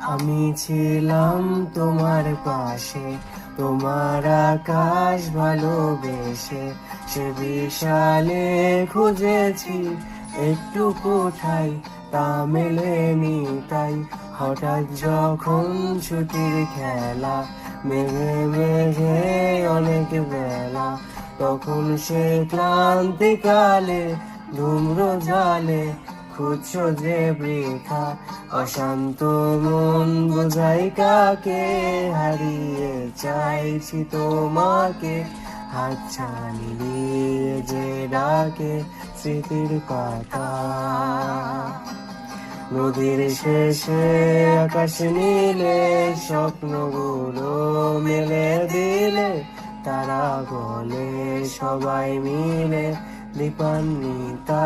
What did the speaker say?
আমি ছিলাম তোমার পাশে, তোমার আকাশ ভালোবেসে, সে বিশালে খুঁজেছি একটু কোথায়, তা মেলেনি তাই। হঠাৎ যখন ছুটির খেলা, মেঘে মেঘে অনেক বেলা, তখন সে ক্লান্তিকালে ধূম্র জালে খুঁজছো যে বৃথা, অশান্ত মন বোঝাই কাকে, হারিয়ে চাইছি তোমাকে, হাতছানি দিয়ে যে ডাকে স্মৃতির পাতা। নদীর শেষে আকাশ নীলে, স্বপ্নগুলো মেলে দিলে, তারা বলে সবাই মিলে দীপান্বিতা।